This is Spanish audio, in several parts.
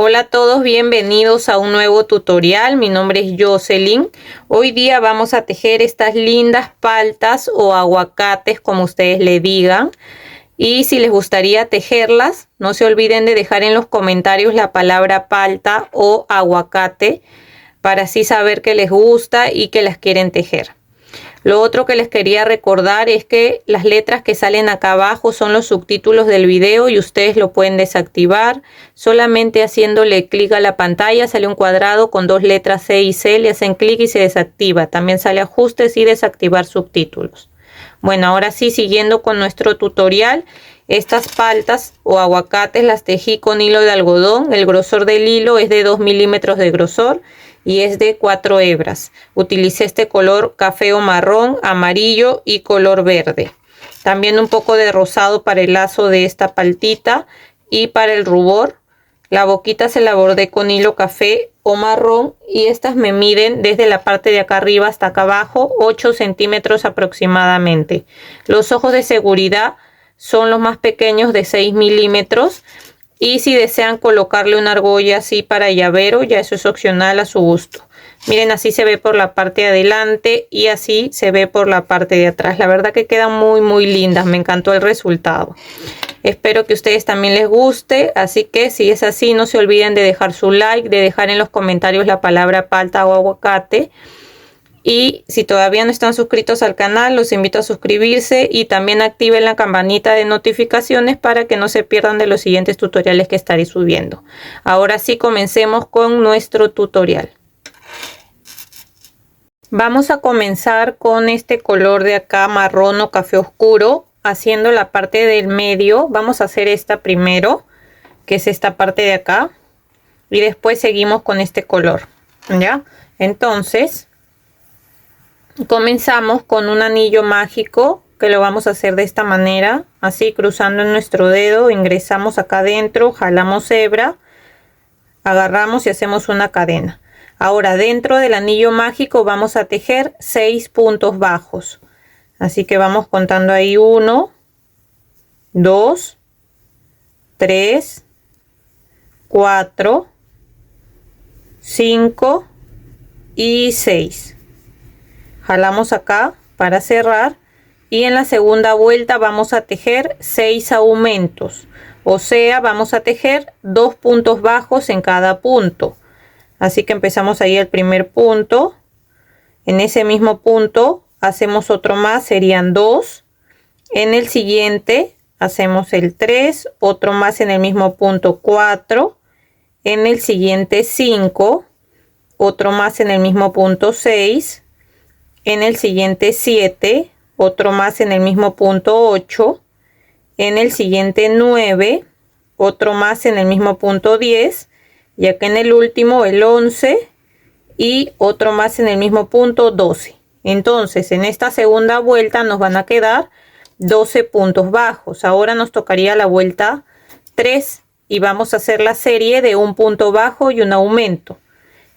Hola a todos, bienvenidos a un nuevo tutorial. Mi nombre es Jocelyn. Hoy día vamos a tejer estas lindas paltas o aguacates, como ustedes le digan. Y si les gustaría tejerlas, no se olviden de dejar en los comentarios la palabra palta o aguacate para así saber que les gusta y que las quieren tejer. Lo otro que les quería recordar es que las letras que salen acá abajo son los subtítulos del video y ustedes lo pueden desactivar. Solamente haciéndole clic a la pantalla sale un cuadrado con dos letras C y C, le hacen clic y se desactiva. También sale ajustes y desactivar subtítulos. Bueno, ahora sí, siguiendo con nuestro tutorial, estas paltas o aguacates las tejí con hilo de algodón. El grosor del hilo es de 2 milímetros de grosor y es de 4 hebras. Utilicé este color café o marrón, amarillo y color verde. También un poco de rosado para el lazo de esta paltita y para el rubor. La boquita se la bordé con hilo café o marrón y estas me miden desde la parte de acá arriba hasta acá abajo 8 centímetros aproximadamente. Los ojos de seguridad son los más pequeños de 6 milímetros. Y si desean colocarle una argolla así para llavero, ya eso es opcional a su gusto. Miren, así se ve por la parte de adelante y así se ve por la parte de atrás. La verdad que quedan muy lindas, me encantó el resultado. Espero que a ustedes también les guste, así que si es así no se olviden de dejar su like, de dejar en los comentarios la palabra palta o aguacate. Y si todavía no están suscritos al canal, los invito a suscribirse y también activen la campanita de notificaciones para que no se pierdan de los siguientes tutoriales que estaré subiendo. Ahora sí, comencemos con nuestro tutorial. Vamos a comenzar con este color de acá, marrón o café oscuro, haciendo la parte del medio. Vamos a hacer esta primero, que es esta parte de acá, y después seguimos con este color, ¿ya? Entonces comenzamos con un anillo mágico que lo vamos a hacer de esta manera, así cruzando en nuestro dedo, ingresamos acá adentro, jalamos hebra, agarramos y hacemos una cadena. Ahora dentro del anillo mágico vamos a tejer 6 puntos bajos, así que vamos contando ahí 1, 2, 3, 4, 5 y 6. Jalamos acá para cerrar y en la segunda vuelta vamos a tejer 6 aumentos, o sea, vamos a tejer 2 puntos bajos en cada punto. Así que empezamos ahí el primer punto, en ese mismo punto hacemos otro más, serían 2, en el siguiente hacemos el 3, otro más en el mismo punto, 4, en el siguiente 5, otro más en el mismo punto, 6, en el siguiente 7, otro más en el mismo punto, 8, en el siguiente 9, otro más en el mismo punto, 10, y acá en el último el 11 y otro más en el mismo punto, 12. Entonces en esta segunda vuelta nos van a quedar 12 puntos bajos. Ahora nos tocaría la vuelta 3 y vamos a hacer la serie de un punto bajo y un aumento.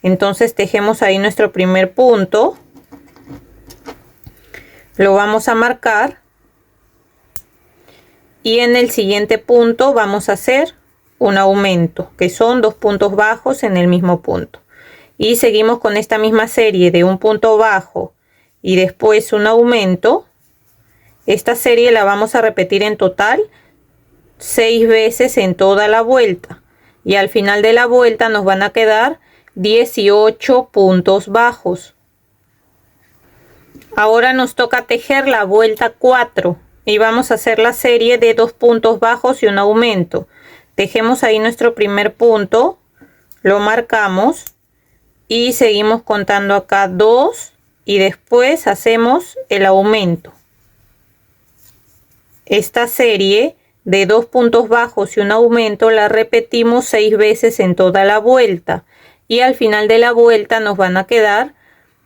Entonces tejemos ahí nuestro primer punto. Lo vamos a marcar y en el siguiente punto vamos a hacer un aumento, que son 2 puntos bajos en el mismo punto, y seguimos con esta misma serie de un punto bajo y después un aumento. Esta serie la vamos a repetir en total 6 veces en toda la vuelta y al final de la vuelta nos van a quedar 18 puntos bajos. Ahora nos toca tejer la vuelta 4 y vamos a hacer la serie de 2 puntos bajos y un aumento. Tejemos ahí nuestro primer punto, lo marcamos y seguimos contando acá 2 y después hacemos el aumento. Esta serie de 2 puntos bajos y un aumento la repetimos 6 veces en toda la vuelta y al final de la vuelta nos van a quedar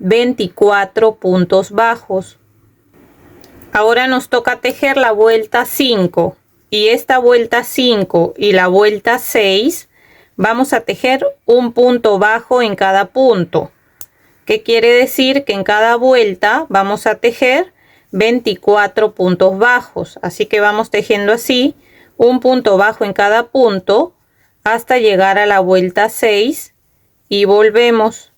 24 puntos bajos. Ahora nos toca tejer la vuelta 5 y esta vuelta 5 y la vuelta 6 vamos a tejer un punto bajo en cada punto, que quiere decir que en cada vuelta vamos a tejer 24 puntos bajos. Así que vamos tejiendo así un punto bajo en cada punto hasta llegar a la vuelta 6 y volvemos.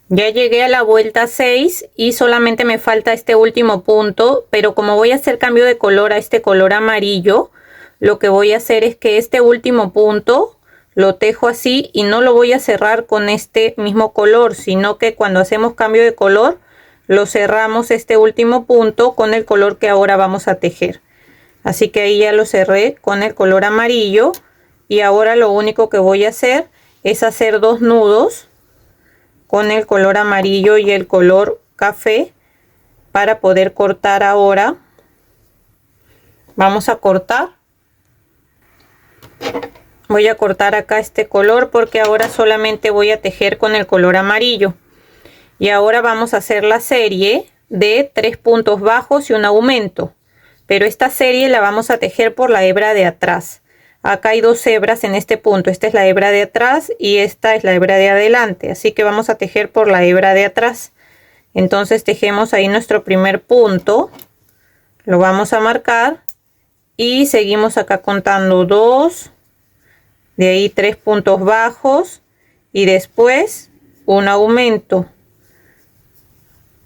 Ya llegué a la vuelta 6 y solamente me falta este último punto, pero como voy a hacer cambio de color a este color amarillo, lo que voy a hacer es que este último punto lo tejo así y no lo voy a cerrar con este mismo color, sino que cuando hacemos cambio de color lo cerramos este último punto con el color que ahora vamos a tejer. Así que ahí ya lo cerré con el color amarillo y ahora lo único que voy a hacer es hacer 2 nudos con el color amarillo y el color café para poder cortar. Ahora vamos a cortar. Voy a cortar acá este color porque ahora solamente voy a tejer con el color amarillo. Y ahora vamos a hacer la serie de 3 puntos bajos y un aumento. Pero esta serie la vamos a tejer por la hebra de atrás. Acá hay 2 hebras en este punto. Esta es la hebra de atrás y esta es la hebra de adelante. Así que vamos a tejer por la hebra de atrás. Entonces tejemos ahí nuestro primer punto. Lo vamos a marcar. Y seguimos acá contando 2. De ahí 3 puntos bajos. Y después un aumento.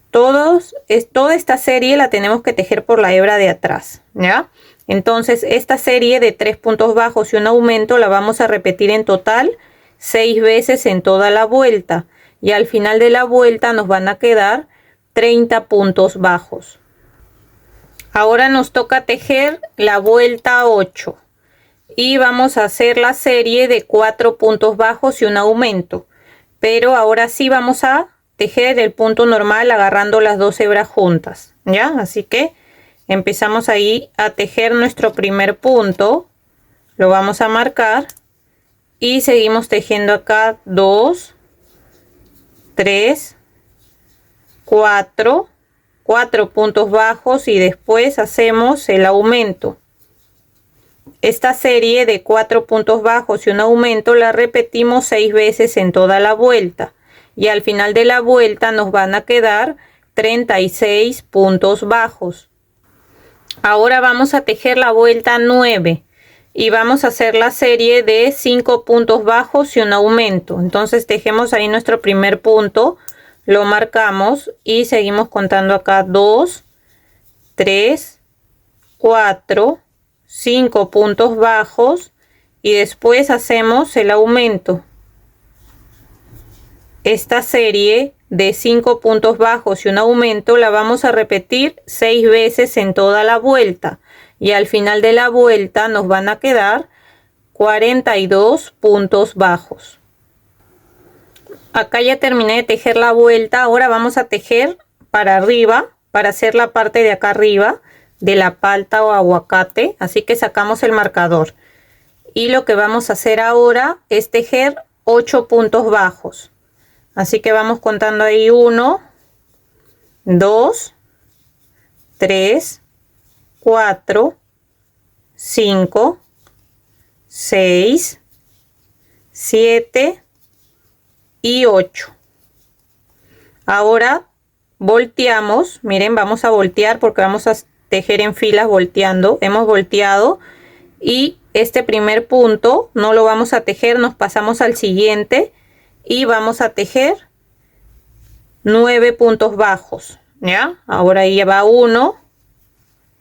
Toda esta serie la tenemos que tejer por la hebra de atrás, ¿ya? Entonces esta serie de 3 puntos bajos y un aumento la vamos a repetir en total 6 veces en toda la vuelta. Y al final de la vuelta nos van a quedar 30 puntos bajos. Ahora nos toca tejer la vuelta 8. Y vamos a hacer la serie de 4 puntos bajos y un aumento. Pero ahora sí vamos a tejer el punto normal agarrando las 2 hebras juntas, ¿ya? Así que empezamos ahí a tejer nuestro primer punto, lo vamos a marcar y seguimos tejiendo acá 2, 3, 4 puntos bajos y después hacemos el aumento. Esta serie de 4 puntos bajos y un aumento la repetimos 6 veces en toda la vuelta. Y al final de la vuelta nos van a quedar 36 puntos bajos. Ahora vamos a tejer la vuelta 9 y vamos a hacer la serie de 5 puntos bajos y un aumento. Entonces tejemos ahí nuestro primer punto, lo marcamos y seguimos contando acá 2, 3, 4, 5 puntos bajos y después hacemos el aumento. Esta serie de 5 puntos bajos y un aumento la vamos a repetir 6 veces en toda la vuelta y al final de la vuelta nos van a quedar 42 puntos bajos. Acá ya terminé de tejer la vuelta. Ahora vamos a tejer para arriba, para hacer la parte de acá arriba de la palta o aguacate. Así que sacamos el marcador y lo que vamos a hacer ahora es tejer 8 puntos bajos. Así que vamos contando ahí 1, 2, 3, 4, 5, 6, 7 y 8. Ahora volteamos, miren, vamos a voltear porque vamos a tejer en filas volteando. Hemos volteado y este primer punto no lo vamos a tejer, nos pasamos al siguiente. Y vamos a tejer 9 puntos bajos, ¿ya? Ahora ahí va 1,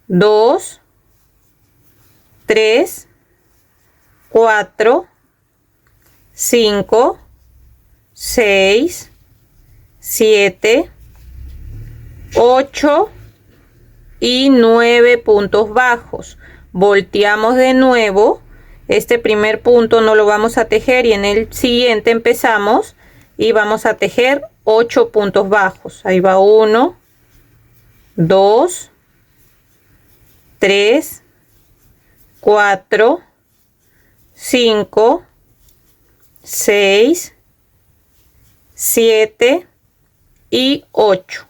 2, 3, 4, 5, 6, 7, 8 y 9 puntos bajos. Volteamos de nuevo. Este primer punto no lo vamos a tejer y en el siguiente empezamos y vamos a tejer 8 puntos bajos. Ahí va 1, 2, 3, 4, 5, 6, 7 y 8.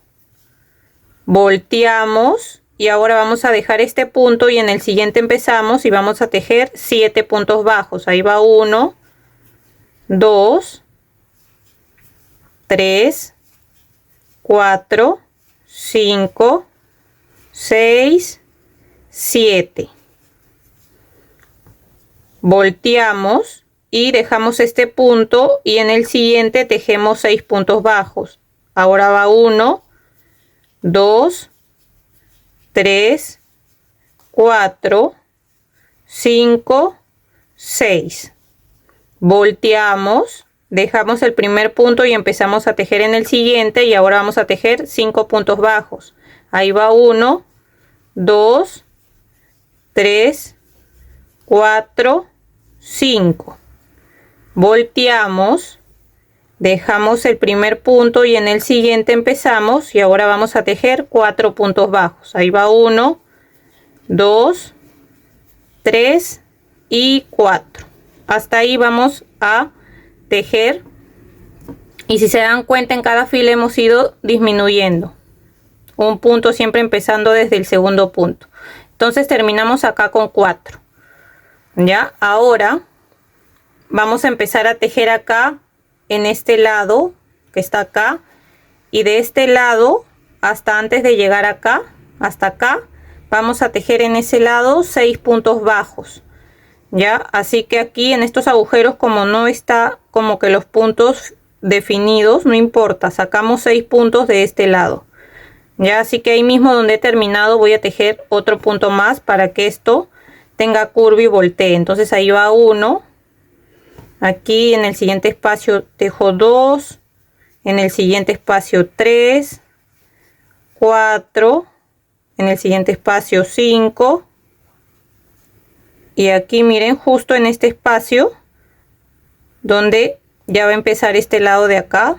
Volteamos. Y ahora vamos a dejar este punto y en el siguiente empezamos y vamos a tejer 7 puntos bajos. Ahí va 1, 2, 3, 4, 5, 6, 7. volteamos y dejamos este punto y en el siguiente tejemos 6 puntos bajos. Ahora va 1, 2, 3, 4, 5, 6. Volteamos, dejamos el primer punto y empezamos a tejer en el siguiente y ahora vamos a tejer 5 puntos bajos. Ahí va 1, 2, 3, 4, 5. Volteamos, dejamos el primer punto y en el siguiente empezamos y ahora vamos a tejer 4 puntos bajos. Ahí va 1, 2, 3 y 4. Hasta ahí vamos a tejer y si se dan cuenta en cada fila hemos ido disminuyendo un punto, siempre empezando desde el segundo punto. Entonces terminamos acá con 4. Ya, ahora vamos a empezar a tejer acá en este lado que está acá y de este lado hasta antes de llegar acá, hasta acá, vamos a tejer en ese lado 6 puntos bajos. Ya, así que aquí en estos agujeros, como no está como que los puntos definidos, no importa, sacamos 6 puntos de este lado. Ya, así que ahí mismo donde he terminado voy a tejer otro punto más para que esto tenga curva y voltee. Entonces ahí va 1, aquí en el siguiente espacio tejo 2, en el siguiente espacio 3, 4, en el siguiente espacio 5 y aquí miren justo en este espacio donde ya va a empezar este lado de acá,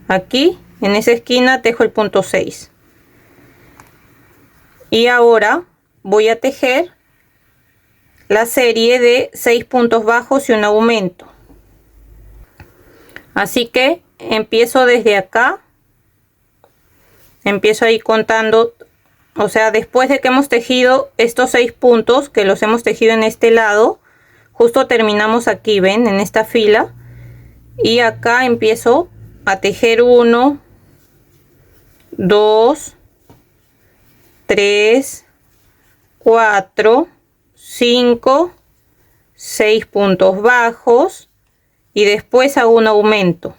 aquí en esa esquina tejo el punto 6 y ahora voy a tejer la serie de 6 puntos bajos y un aumento. Así que empiezo desde acá, empiezo ahí contando, o sea, después de que hemos tejido estos 6 puntos que los hemos tejido en este lado, justo terminamos aquí, ven, en esta fila, y acá empiezo a tejer 1, 2, 3, 4, 5, 6 puntos bajos y después hago un aumento.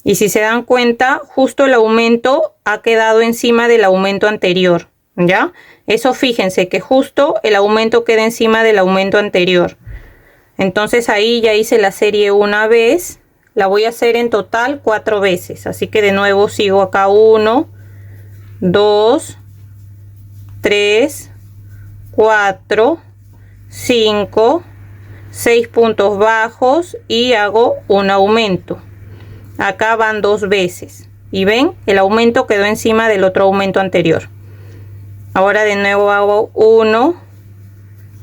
Y si se dan cuenta, justo el aumento ha quedado encima del aumento anterior, ¿ya? Eso fíjense que justo el aumento queda encima del aumento anterior. Entonces ahí ya hice la serie una vez, la voy a hacer en total 4 veces. Así que de nuevo sigo acá 1, 2, 3, 4, 5, 6 puntos bajos y hago un aumento. Acá van 2 veces y ven, el aumento quedó encima del otro aumento anterior. Ahora de nuevo hago 1,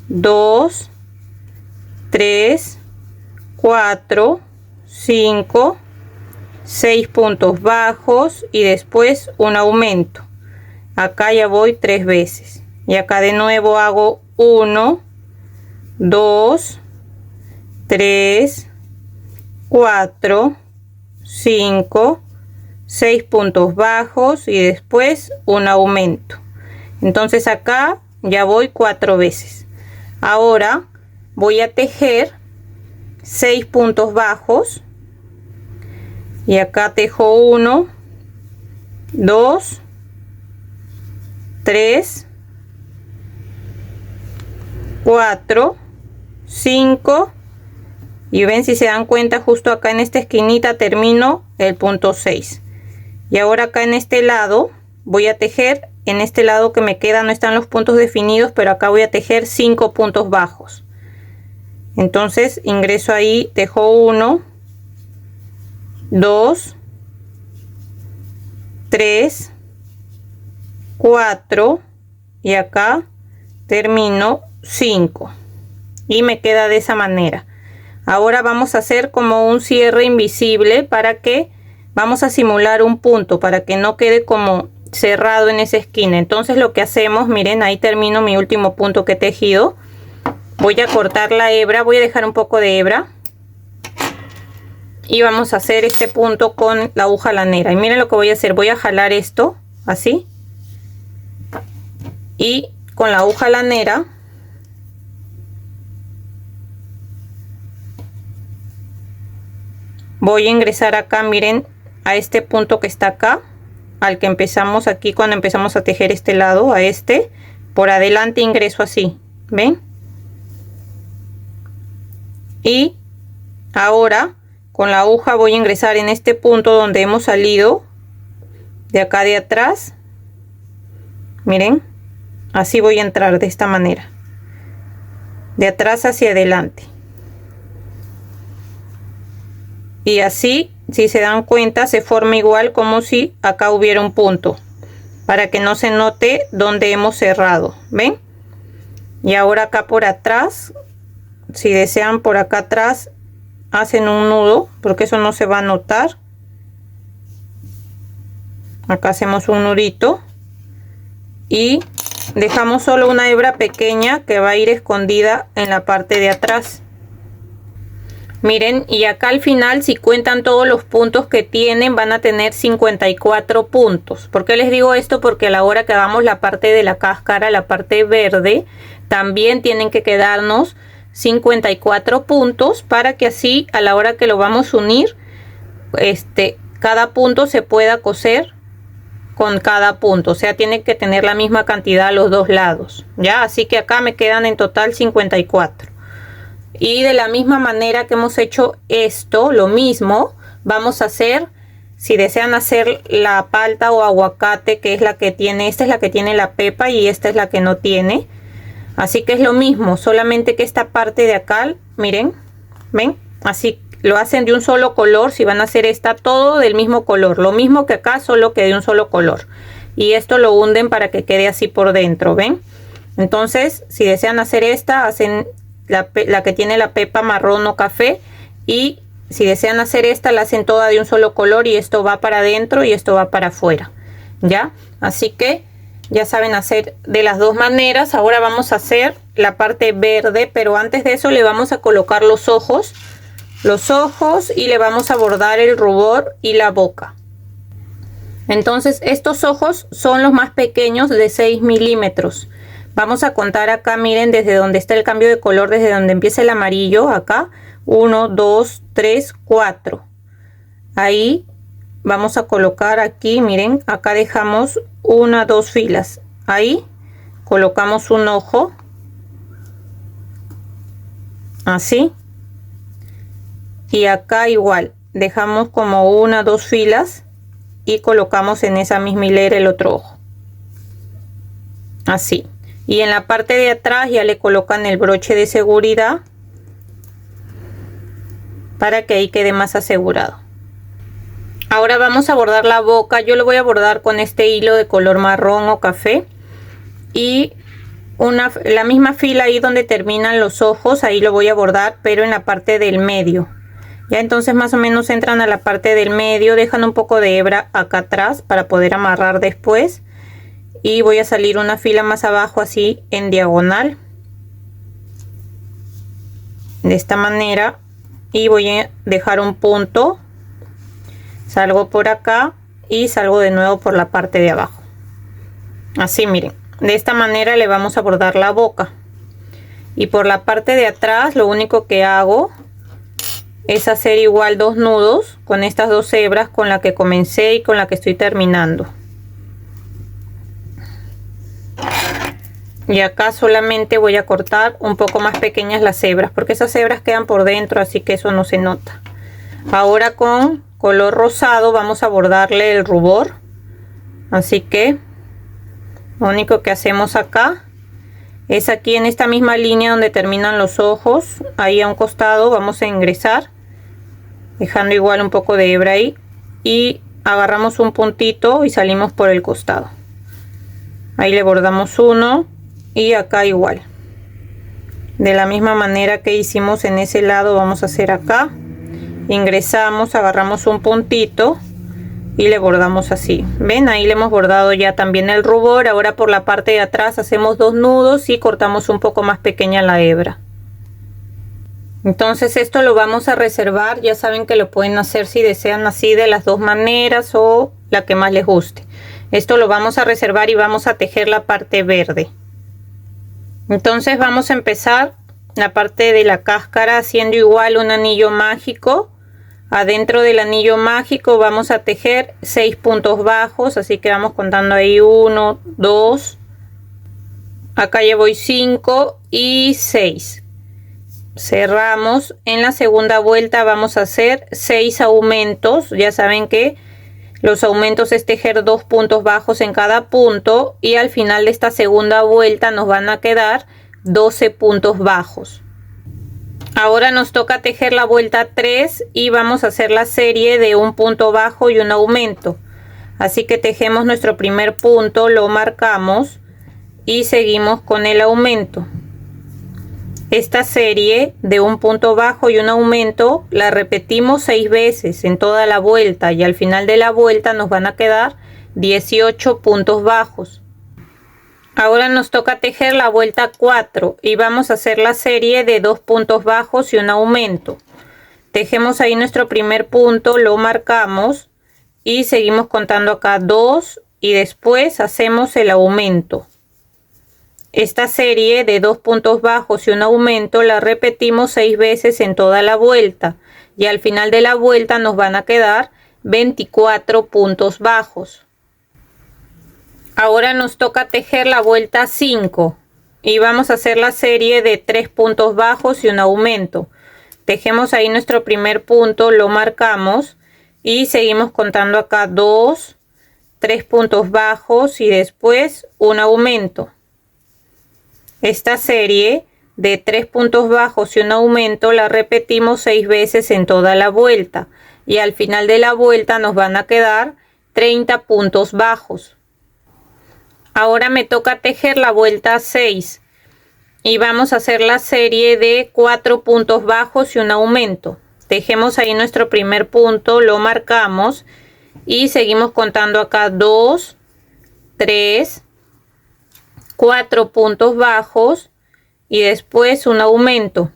2, 3, 4, 5, 6 puntos bajos y después un aumento. Acá ya voy 3 veces y acá de nuevo hago 1, 2, 3, 4, 5, 6 puntos bajos y después un aumento. Entonces acá ya voy 4 veces. Ahora voy a tejer 6 puntos bajos y acá tejo 1, 2, 3, 4, 5 y ven, si se dan cuenta, justo acá en esta esquinita termino el punto 6 y ahora acá en este lado voy a tejer, en este lado que me queda no están los puntos definidos, pero acá voy a tejer 5 puntos bajos. Entonces ingreso ahí, tejo 1, 2, 3, 4 y acá termino 5 y me queda de esa manera. Ahora vamos a hacer como un cierre invisible para que vamos a simular un punto para que no quede como cerrado en esa esquina. Entonces lo que hacemos, miren, ahí termino mi último punto que he tejido. Voy a cortar la hebra, voy a dejar un poco de hebra y vamos a hacer este punto con la aguja lanera. Y miren lo que voy a hacer, voy a jalar esto así y con la aguja lanera voy a ingresar acá, miren, a este punto que está acá, al que empezamos aquí cuando empezamos a tejer este lado, a este, por adelante ingreso así, ¿ven? Y ahora con la aguja voy a ingresar en este punto donde hemos salido de acá de atrás, miren, así voy a entrar de esta manera, de atrás hacia adelante. Y así, si se dan cuenta, se forma igual como si acá hubiera un punto, para que no se note donde hemos cerrado, ¿ven? Y ahora acá por atrás, si desean, por acá atrás hacen un nudo, porque eso no se va a notar. Acá hacemos un nudito y dejamos solo una hebra pequeña que va a ir escondida en la parte de atrás. Miren, y acá al final, si cuentan todos los puntos que tienen, van a tener 54 puntos. ¿Por qué les digo esto? Porque a la hora que hagamos la parte de la cáscara, la parte verde, también tienen que quedarnos 54 puntos, para que así a la hora que lo vamos a unir, cada punto se pueda coser con cada punto. O sea, tiene que tener la misma cantidad a los dos lados, ¿ya? Así que acá me quedan en total 54. Y de la misma manera que hemos hecho esto, lo mismo vamos a hacer, si desean hacer la palta o aguacate, que es la que tiene, esta es la que tiene la pepa y esta es la que no tiene. Así que es lo mismo, solamente que esta parte de acá, miren, ven, así lo hacen de un solo color. Si van a hacer esta, todo del mismo color, lo mismo que acá, solo que de un solo color. Y esto lo hunden para que quede así por dentro, ven. Entonces, si desean hacer esta, hacen la que tiene la pepa marrón o café, y si desean hacer esta, la hacen toda de un solo color, y esto va para adentro y esto va para afuera, ¿ya? Así que ya saben hacer de las dos maneras. Ahora vamos a hacer la parte verde, pero antes de eso le vamos a colocar los ojos y le vamos a bordar el rubor y la boca. Entonces estos ojos son los más pequeños, de 6 milímetros. Vamos a contar acá, miren, desde donde está el cambio de color, desde donde empieza el amarillo, acá, 1, 2, 3, 4. Ahí vamos a colocar aquí, miren, acá dejamos 1, 2 filas. Ahí colocamos un ojo, así. Y acá igual, dejamos como 1, 2 filas y colocamos en esa misma hilera el otro ojo. Así. Y en la parte de atrás ya le colocan el broche de seguridad para que ahí quede más asegurado. Ahora vamos a bordar la boca. Yo lo voy a bordar con este hilo de color marrón o café, y la misma fila ahí donde terminan los ojos, ahí lo voy a bordar, pero en la parte del medio. Ya entonces más o menos entran a la parte del medio, dejan un poco de hebra acá atrás para poder amarrar después. Y voy a salir una fila más abajo, así en diagonal, de esta manera, y voy a dejar un punto, salgo por acá y salgo de nuevo por la parte de abajo, así, miren. De esta manera le vamos a bordar la boca, y por la parte de atrás lo único que hago es hacer igual 2 nudos con estas 2 hebras con la que comencé y con la que estoy terminando. Y acá solamente voy a cortar un poco más pequeñas las hebras, porque esas hebras quedan por dentro, así que eso no se nota. Ahora con color rosado vamos a bordarle el rubor, así que lo único que hacemos acá es aquí en esta misma línea donde terminan los ojos, ahí a un costado vamos a ingresar, dejando igual un poco de hebra ahí, y agarramos un puntito y salimos por el costado. Ahí le bordamos uno, y acá igual, de la misma manera que hicimos en ese lado vamos a hacer acá. Ingresamos, agarramos un puntito y le bordamos así, ven, ahí le hemos bordado ya también el rubor. Ahora por la parte de atrás hacemos 2 nudos y cortamos un poco más pequeña la hebra. Entonces esto lo vamos a reservar. Ya saben que lo pueden hacer si desean así, de las dos maneras, o la que más les guste. Esto lo vamos a reservar y vamos a tejer la parte verde. Entonces vamos a empezar la parte de la cáscara haciendo igual un anillo mágico Adentro del anillo mágico vamos a tejer 6 puntos bajos, así que vamos contando ahí 1, 2, acá ya voy 5 y 6. Cerramos. En la segunda vuelta vamos a hacer 6 aumentos. Ya saben que los aumentos es tejer 2 puntos bajos en cada punto, y al final de esta segunda vuelta nos van a quedar 12 puntos bajos. Ahora nos toca tejer la vuelta 3 y vamos a hacer la serie de un punto bajo y un aumento. Así que tejemos nuestro primer punto, lo marcamos y seguimos con el aumento. Esta serie de un punto bajo y un aumento la repetimos 6 veces en toda la vuelta, y al final de la vuelta nos van a quedar 18 puntos bajos. Ahora nos toca tejer la vuelta 4 y vamos a hacer la serie de 2 puntos bajos y un aumento. Tejemos ahí nuestro primer punto, lo marcamos y seguimos contando acá 2 y después hacemos el aumento. Esta serie de 2 puntos bajos y un aumento la repetimos 6 veces en toda la vuelta, y al final de la vuelta nos van a quedar 24 puntos bajos. Ahora nos toca tejer la vuelta 5 y vamos a hacer la serie de 3 puntos bajos y un aumento. Tejemos ahí nuestro primer punto, lo marcamos y seguimos contando acá 2, 3 puntos bajos y después un aumento. Esta serie de 3 puntos bajos y un aumento la repetimos 6 veces en toda la vuelta, y al final de la vuelta nos van a quedar 30 puntos bajos. Ahora me toca tejer la vuelta 6 y vamos a hacer la serie de 4 puntos bajos y un aumento. Tejemos ahí nuestro primer punto, lo marcamos y seguimos contando acá 2, 3, 4 puntos bajos y después un aumento.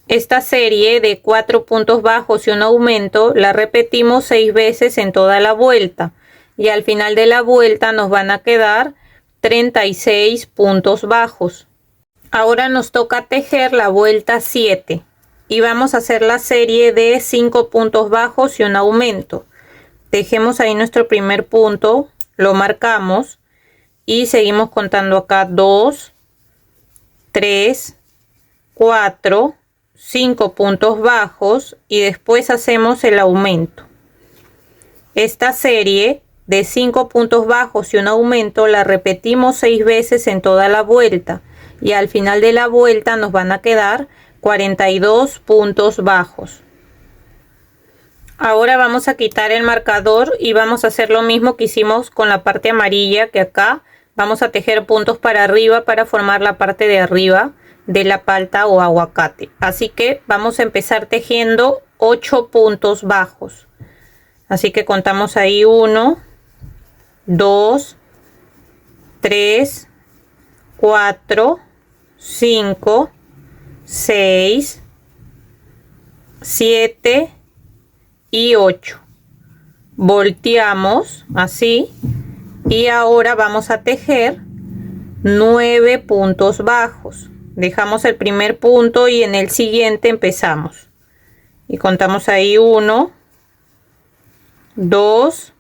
Esta serie de 4 puntos bajos y un aumento la repetimos 6 veces en toda la vuelta, y al final de la vuelta nos van a quedar 36 puntos bajos. Ahora nos toca tejer la vuelta 7 y vamos a hacer la serie de 5 puntos bajos y un aumento. Tejemos ahí nuestro primer punto, lo marcamos y seguimos contando acá 2, 3, 4, 5 puntos bajos y después hacemos el aumento. Esta serie de 5 puntos bajos y un aumento la repetimos 6 veces en toda la vuelta, y al final de la vuelta nos van a quedar 42 puntos bajos. Ahora vamos a quitar el marcador y vamos a hacer lo mismo que hicimos con la parte amarilla, que acá vamos a tejer puntos para arriba para formar la parte de arriba de la palta o aguacate. Así que vamos a empezar tejiendo 8 puntos bajos. Así que contamos ahí 1, 2, 3, 4, 5, 6, 7 y 8. Volteamos así y ahora vamos a tejer 9 puntos bajos. Dejamos el primer punto y en el siguiente empezamos y contamos ahí 1, 2,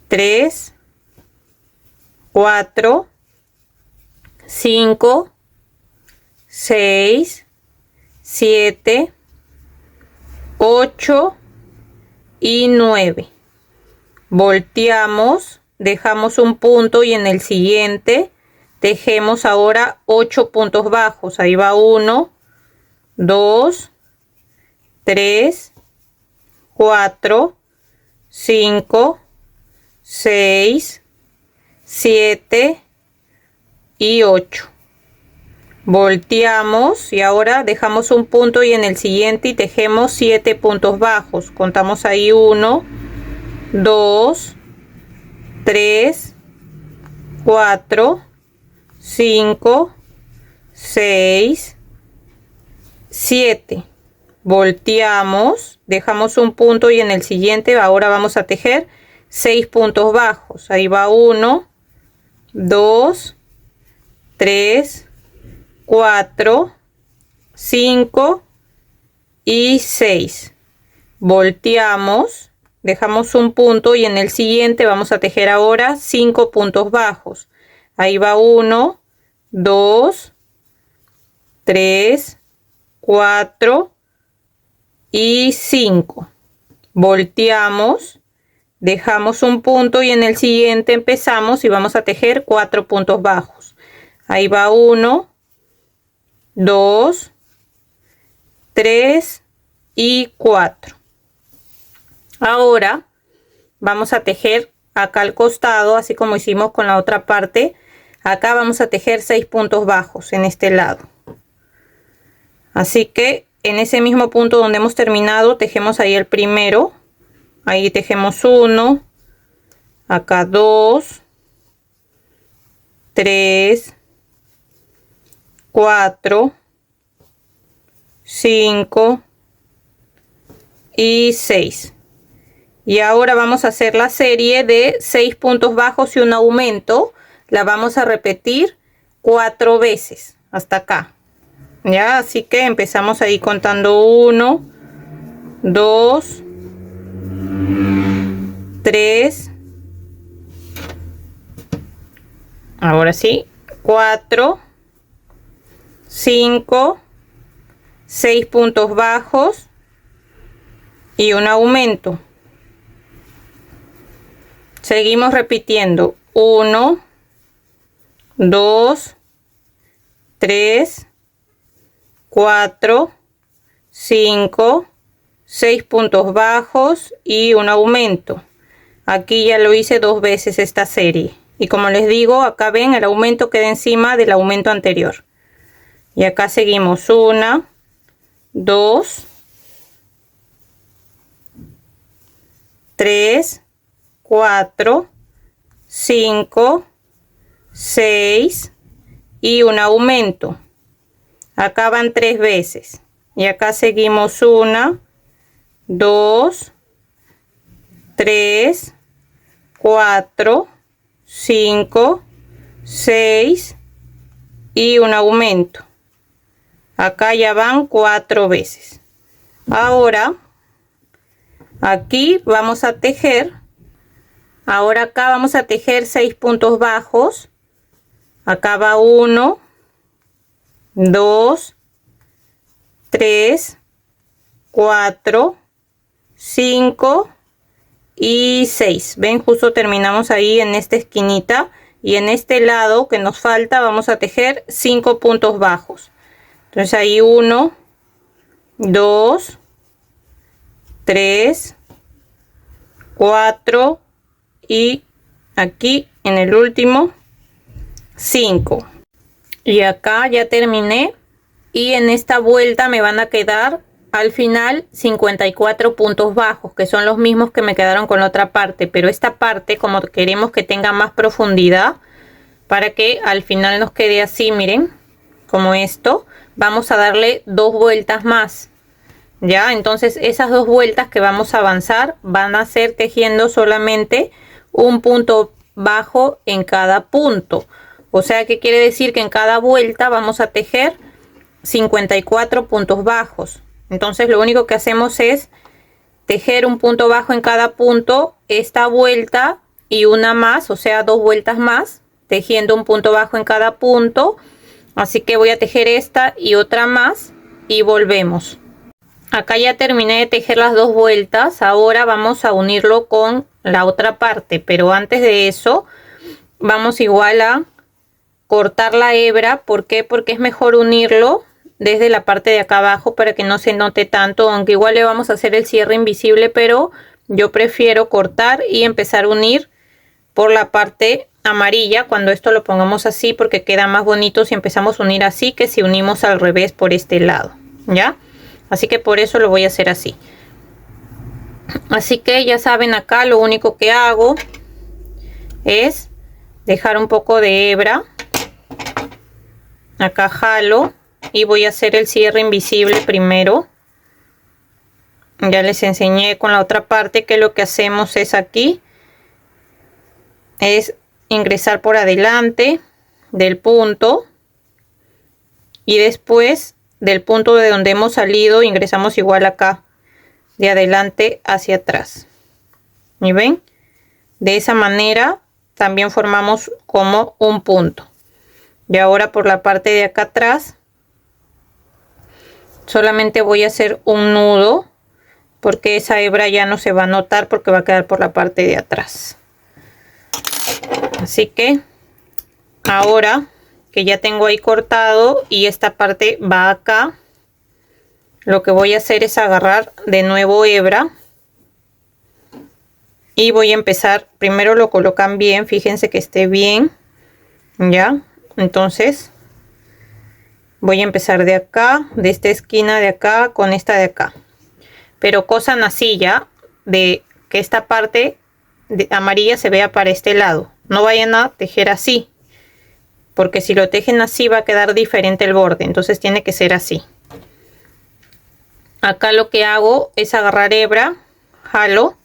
3, 4, 5, 6, 7, 8 y 9. Volteamos, dejamos un punto y en el siguiente tejemos ahora 8 puntos bajos. Ahí va 1, 2, 3, 4, 5, 6, 7 y 8. Volteamos y ahora dejamos un punto y en el siguiente tejemos 7 puntos bajos. Contamos ahí 1, 2, 3, 4, 5, 6, 7. Volteamos, dejamos un punto y en el siguiente ahora vamos a tejer 6 puntos bajos. Ahí va 1, 2, 3, 4, 5 y 6. Volteamos, dejamos un punto y en el siguiente vamos a tejer ahora 5 puntos bajos. Ahí va 1, 2, 3, 4 y 5. Volteamos, dejamos un punto y en el siguiente empezamos y vamos a tejer 4 puntos bajos. Ahí va 1, 2, 3 y 4. Ahora vamos a tejer acá al costado, así como hicimos con la otra parte. Acá vamos a tejer 6 puntos bajos en este lado. Así que en ese mismo punto donde hemos terminado, tejemos ahí el primero. Ahí tejemos 1, acá 2, 3, 4, 5 y 6. Y ahora vamos a hacer la serie de 6 puntos bajos y un aumento. La vamos a repetir 4 veces hasta acá. Ya, así que empezamos ahí contando 1, 2, 3, ahora sí, 4, 5, 6 puntos bajos y un aumento. Seguimos repitiendo 1, 2, 3, 4, 5, 6 puntos bajos y un aumento. Aquí ya lo hice 2 veces esta serie. Y como les digo, acá ven, el aumento queda encima del aumento anterior. Y acá seguimos 1, 2, 3, 4, 5, 6 y un aumento. Acá van 3 veces. Y acá seguimos 1, 2, 3, 4, 5, 6 y un aumento. Acá ya van 4 veces. Ahora aquí vamos a tejer. Ahora acá vamos a tejer 6 puntos bajos. Acá va 1, 2, 3, 4, 5 y 6. Ven, justo terminamos ahí en esta esquinita. Y en este lado que nos falta vamos a tejer 5 puntos bajos. Entonces ahí 1, 2, 3, 4 y aquí en el último 5. Y acá ya terminé. Y en esta vuelta me van a quedar al final 54 puntos bajos, que son los mismos que me quedaron con la otra parte. Pero esta parte, como queremos que tenga más profundidad, para que al final nos quede así, miren, como esto, vamos a darle 2 vueltas más. Ya, entonces esas 2 vueltas que vamos a avanzar van a ser tejiendo solamente un punto bajo en cada punto. O sea que quiere decir que en cada vuelta vamos a tejer 54 puntos bajos. Entonces lo único que hacemos es tejer un punto bajo en cada punto, esta vuelta y una más, o sea 2 vueltas más, tejiendo un punto bajo en cada punto. Así que voy a tejer esta y otra más y volvemos. Acá ya terminé de tejer las 2 vueltas. Ahora vamos a unirlo con la otra parte, pero antes de eso vamos igual a cortar la hebra. ¿Por qué? Porque es mejor unirlo desde la parte de acá abajo para que no se note tanto, aunque igual le vamos a hacer el cierre invisible, pero yo prefiero cortar y empezar a unir por la parte amarilla cuando esto lo pongamos así, porque queda más bonito si empezamos a unir así que si unimos al revés por este lado, ¿ya? Así que por eso lo voy a hacer así. Así que ya saben, acá lo único que hago es dejar un poco de hebra, acá jalo y voy a hacer el cierre invisible primero. Ya les enseñé con la otra parte que lo que hacemos es aquí es ingresar por adelante del punto y después del punto de donde hemos salido, ingresamos igual acá, de adelante hacia atrás. ¿Y ven? De esa manera también formamos como un punto. Y ahora por la parte de acá atrás, solamente voy a hacer un nudo, porque esa hebra ya no se va a notar porque va a quedar por la parte de atrás. Así que ahora que ya tengo ahí cortado y esta parte va acá, lo que voy a hacer es agarrar de nuevo hebra y voy a empezar. Primero lo colocan bien, fíjense que esté bien, ya. Entonces voy a empezar de acá, de esta esquina de acá con esta de acá, pero cosan así, ya, de que esta parte de amarilla se vea para este lado. No vayan a tejer así, porque si lo tejen así va a quedar diferente el borde, entonces tiene que ser así. Acá lo que hago es agarrar hebra, jalo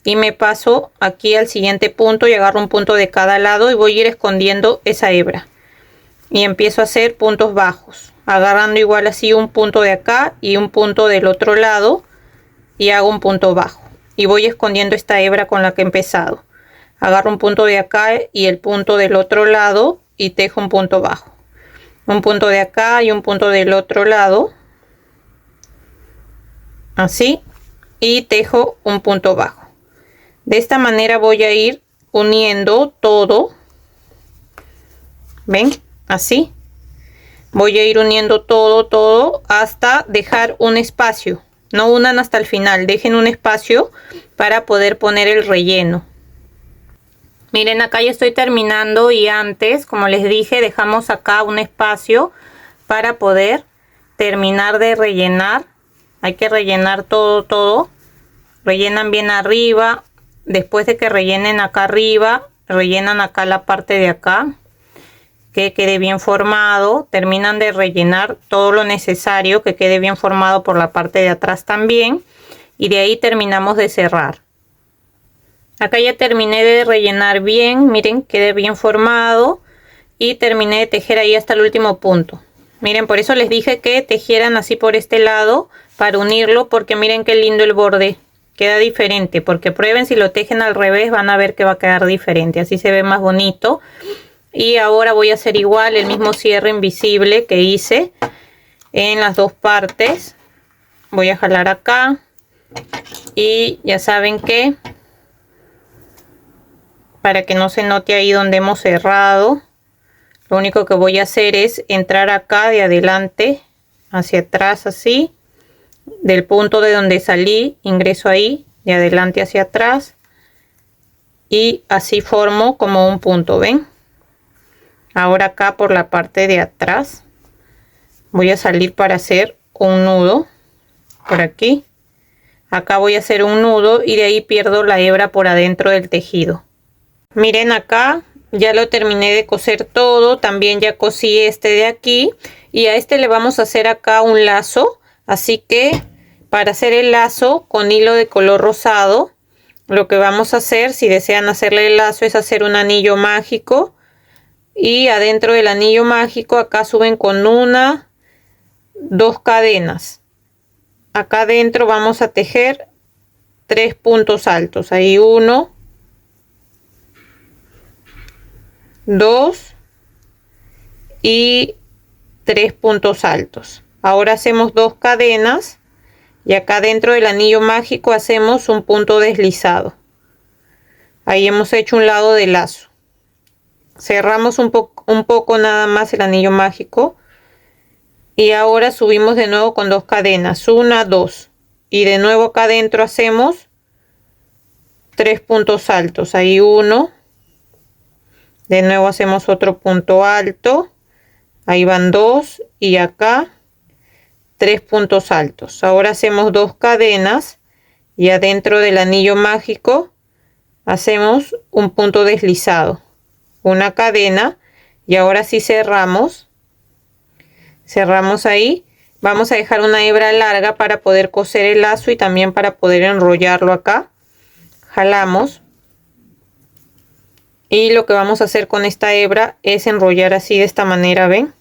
y me paso aquí al siguiente punto y agarro un punto de cada lado y voy a ir escondiendo esa hebra y empiezo a hacer puntos bajos, agarrando igual así un punto de acá y un punto del otro lado y hago un punto bajo y voy escondiendo esta hebra con la que he empezado. Agarro un punto de acá y el punto del otro lado y tejo un punto bajo, un punto de acá y un punto del otro lado, así, y tejo un punto bajo. De esta manera voy a ir uniendo todo, ven, así voy a ir uniendo todo hasta dejar un espacio. No unan hasta el final, dejen un espacio para poder poner el relleno. Miren, acá ya estoy terminando y antes, como les dije, dejamos acá un espacio para poder terminar de rellenar. Hay que rellenar todo. Rellenan bien arriba. Después de que rellenen acá arriba, rellenan acá la parte de acá, que quede bien formado. Terminan de rellenar todo lo necesario, que quede bien formado por la parte de atrás también. Y de ahí terminamos de cerrar. Acá ya terminé de rellenar bien, miren, quedé bien formado y terminé de tejer ahí hasta el último punto. Miren, por eso les dije que tejieran así por este lado para unirlo, porque miren qué lindo el borde, queda diferente, porque prueben, si lo tejen al revés van a ver que va a quedar diferente, así se ve más bonito. Y ahora voy a hacer igual el mismo cierre invisible que hice en las dos partes. Voy a jalar acá y ya saben que para que no se note ahí donde hemos cerrado, lo único que voy a hacer es entrar acá de adelante hacia atrás, así, del punto de donde salí, ingreso ahí, de adelante hacia atrás, y así formo como un punto, ¿ven? Ahora acá por la parte de atrás voy a salir para hacer un nudo por aquí. Acá voy a hacer un nudo y de ahí pierdo la hebra por adentro del tejido. Miren, acá ya lo terminé de coser todo, también ya cosí este de aquí y a este le vamos a hacer acá un lazo, así que para hacer el lazo con hilo de color rosado, lo que vamos a hacer, si desean hacerle el lazo, es hacer un anillo mágico y adentro del anillo mágico acá suben con una, dos cadenas. Acá adentro vamos a tejer 3 puntos altos, ahí 1, 2 y 3 puntos altos. Ahora hacemos 2 cadenas y acá dentro del anillo mágico hacemos un punto deslizado. Ahí hemos hecho un lado de lazo. Cerramos un poco nada más el anillo mágico y ahora subimos de nuevo con 2 cadenas, 1, 2 y de nuevo acá adentro hacemos 3 puntos altos, ahí 1. De nuevo hacemos otro punto alto, ahí van 2 y acá 3 puntos altos. Ahora hacemos 2 cadenas y adentro del anillo mágico hacemos un punto deslizado, una cadena y ahora sí cerramos ahí. Vamos a dejar una hebra larga para poder coser el lazo y también para poder enrollarlo acá. Jalamos. Y lo que vamos a hacer con esta hebra es enrollar así de esta manera, ¿ven?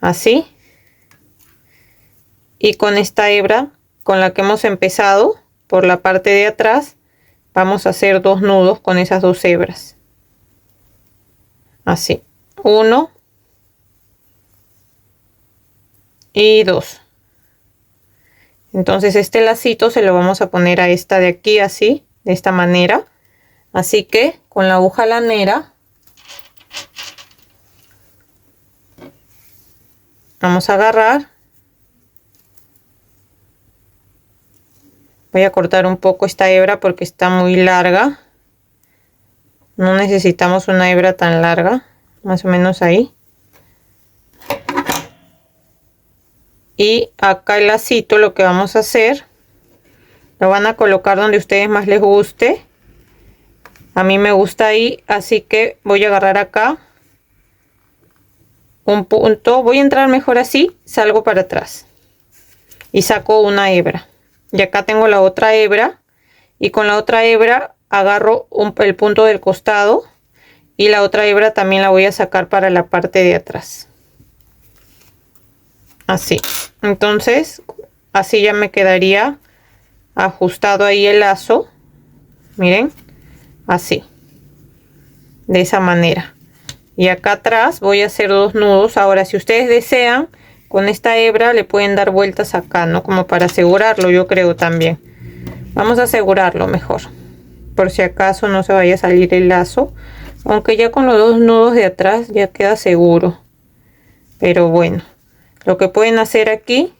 Así. Y con esta hebra con la que hemos empezado por la parte de atrás, vamos a hacer 2 nudos con esas 2 hebras. Así, 1 y 2. Entonces este lacito se lo vamos a poner a esta de aquí, así, de esta manera. Así que con la aguja lanera vamos a agarrar. Voy a cortar un poco esta hebra porque está muy larga. No necesitamos una hebra tan larga, más o menos ahí. Y acá el lacito lo que vamos a hacer, lo van a colocar donde a ustedes más les guste. A mí me gusta ahí, así que voy a agarrar acá un punto. Voy a entrar mejor así, salgo para atrás y saco una hebra. Y acá tengo la otra hebra y con la otra hebra agarro el punto del costado y la otra hebra también la voy a sacar para la parte de atrás. Así. Entonces, así ya me quedaría ajustado ahí el lazo. Miren, así. De esa manera. Y acá atrás voy a hacer 2 nudos. Ahora, si ustedes desean, con esta hebra le pueden dar vueltas acá, ¿no? Como para asegurarlo, yo creo también. Vamos a asegurarlo mejor. Por si acaso no se vaya a salir el lazo. Aunque ya con los 2 nudos de atrás ya queda seguro. Pero bueno. Lo que pueden hacer aquí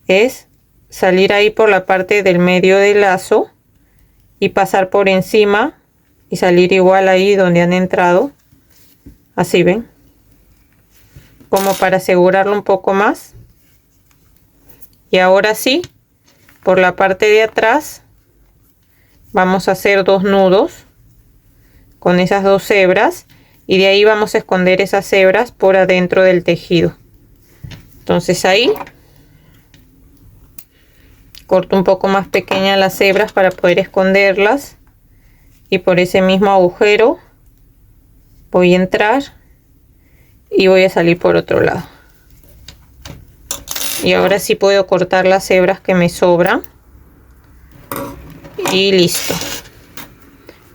es salir ahí por la parte del medio del lazo y pasar por encima y salir igual ahí donde han entrado. Así ven. Como para asegurarlo un poco más. Y ahora sí, por la parte de atrás vamos a hacer 2 nudos con esas 2 hebras y de ahí vamos a esconder esas hebras por adentro del tejido. Entonces ahí corto un poco más pequeña las hebras para poder esconderlas y por ese mismo agujero voy a entrar y voy a salir por otro lado. Y ahora sí puedo cortar las hebras que me sobran y listo.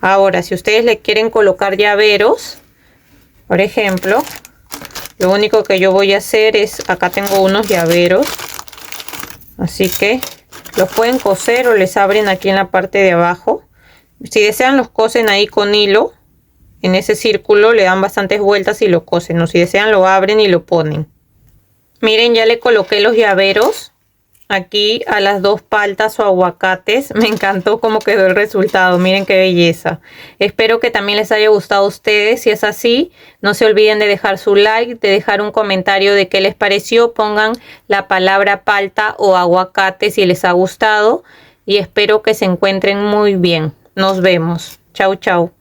Ahora, si ustedes le quieren colocar llaveros, por ejemplo, lo único que yo voy a hacer es, acá tengo unos llaveros, así que los pueden coser o les abren aquí en la parte de abajo. Si desean los cosen ahí con hilo, en ese círculo le dan bastantes vueltas y lo cosen, o si desean lo abren y lo ponen. Miren, ya le coloqué los llaveros aquí a las 2 paltas o aguacates. Me encantó cómo quedó el resultado. Miren qué belleza. Espero que también les haya gustado a ustedes. Si es así, no se olviden de dejar su like, de dejar un comentario de qué les pareció. Pongan la palabra palta o aguacate si les ha gustado. Y espero que se encuentren muy bien. Nos vemos. Chau, chau.